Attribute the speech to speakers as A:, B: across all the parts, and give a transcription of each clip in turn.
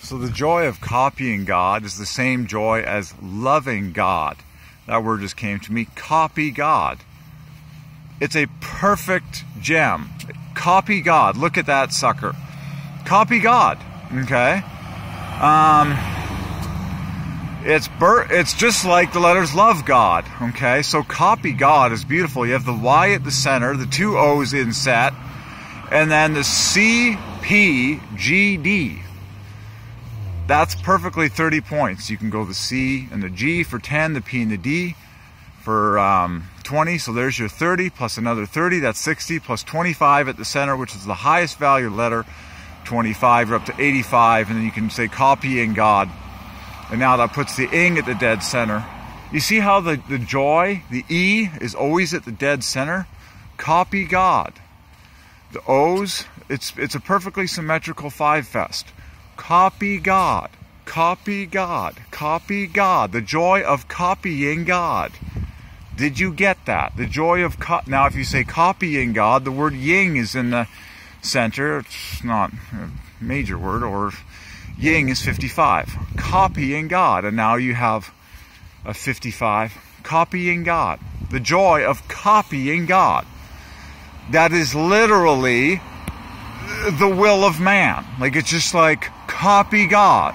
A: So the joy of copying God is the same joy as loving God. That word just came to me. Copy God. It's a perfect gem. Copy God. Look at that sucker. Copy God. Okay? It's just like the letters love God. Okay? So copy God is beautiful. You have the Y at the center, the two O's inset, and then the C, P, G, D. That's perfectly 30 points. You can go the C and the G for 10, the P and the D for 20. So there's your 30 plus another 30. That's 60 plus 25 at the center, which is the highest value letter. 25, you're up to 85. And then you can say copying God. And now that puts the ing at the dead center. You see how the joy, the E, is always at the dead center? Copy God. The O's, it's a perfectly symmetrical five fest. Copy God, copy God, copy God. The joy of copying God. Did you get that? The joy of now if you say copying God, the word ying is in the center. It's not a major word, or ying is 55. Copying God, and now you have a 55. Copying God. The joy of copying God. That is literally the will of man. Like, it's just like, copy God.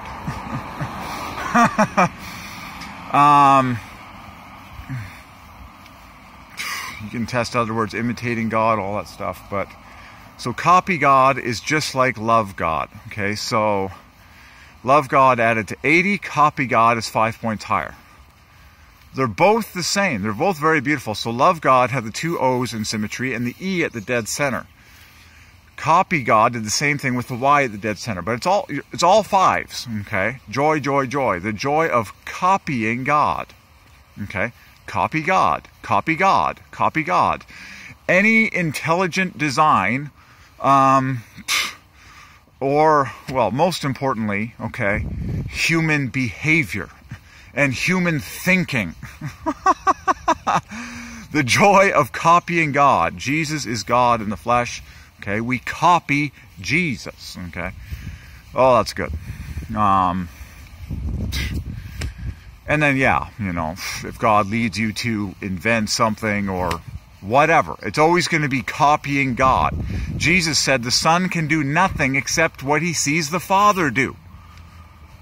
A: You can test other words, imitating God, all that stuff. But so copy God is just like love God. Okay, so love God added to 80, copy God is 5 points higher. They're both the same. They're both very beautiful. So love God had the two O's in symmetry and the E at the dead center. Copy God did the same thing with the Y at the dead center, but it's all fives, okay? Joy, joy, joy. The joy of copying God, okay? Copy God, copy God, copy God. Any intelligent design, or, well, most importantly, okay, human behavior and human thinking. The joy of copying God. Jesus is God in the flesh. Okay, we copy Jesus. Okay, oh, that's good. And then, yeah, you know, if God leads you to invent something or whatever, it's always going to be copying God. Jesus said the Son can do nothing except what he sees the Father do.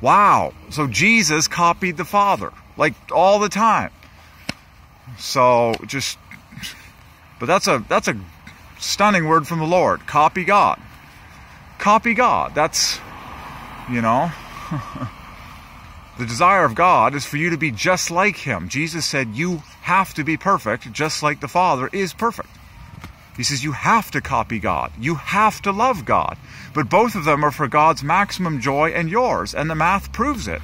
A: Wow. So Jesus copied the Father, like, all the time. So just, but that's a stunning word from the Lord. Copy God. Copy God. That's, you know, the desire of God is for you to be just like him. Jesus said you have to be perfect just like the Father is perfect. He says you have to copy God. You have to love God. But both of them are for God's maximum joy and yours, and the math proves it.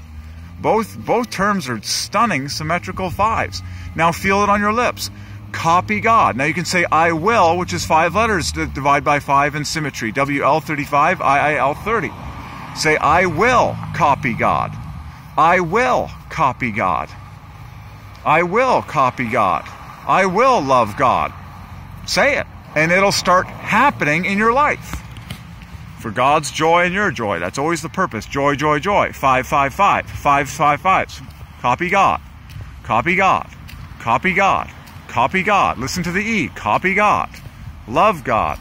A: Both terms are stunning symmetrical fives. Now feel it on your lips. Copy God. Now you can say I will, which is 5 letters to divide by 5 in symmetry. WL35, IIL30. Say I will copy God. I will copy God. I will copy God. I will love God. Say it, and it'll start happening in your life. For God's joy and your joy. That's always the purpose. Joy, joy, joy. 5, 5, 5. 5, 5, 5. Copy God. Copy God. Copy God. Copy God. Listen to the E. Copy God. Love God.